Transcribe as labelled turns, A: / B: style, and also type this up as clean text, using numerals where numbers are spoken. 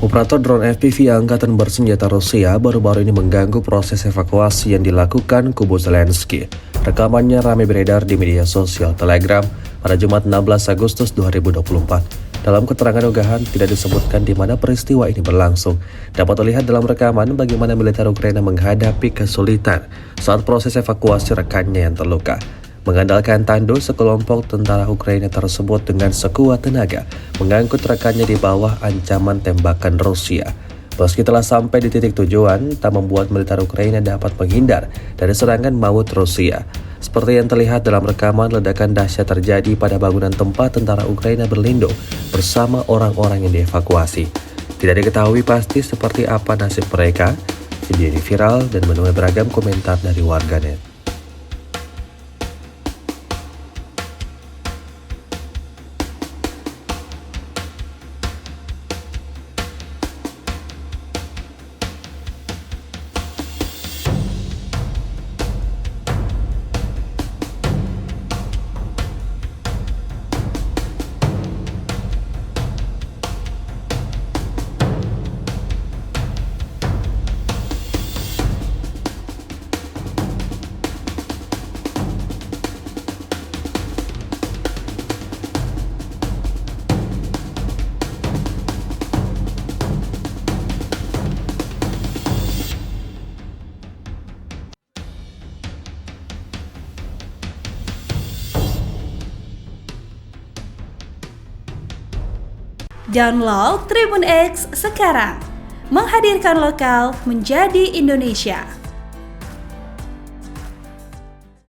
A: Operator drone FPV Angkatan Bersenjata Rusia baru-baru ini mengganggu proses evakuasi yang dilakukan kubu Zelensky. Rekamannya ramai beredar di media sosial Telegram pada Jumat 16 Agustus 2024. Dalam keterangan unggahan tidak disebutkan di mana peristiwa ini berlangsung. Dapat terlihat dalam rekaman bagaimana militer Ukraina menghadapi kesulitan saat proses evakuasi rekannya yang terluka. Mengandalkan tandu, sekelompok tentara Ukraina tersebut dengan sekuat tenaga mengangkut rekannya di bawah ancaman tembakan Rusia. Meski telah sampai di titik tujuan, tak membuat militer Ukraina dapat menghindar dari serangan maut Rusia. Seperti yang terlihat dalam rekaman, ledakan dahsyat terjadi pada bangunan tempat tentara Ukraina berlindung bersama orang-orang yang dievakuasi. Tidak diketahui pasti seperti apa nasib mereka. Video ini viral dan menuai beragam komentar dari warganet.
B: Download Tribun X sekarang, menghadirkan lokal menjadi Indonesia.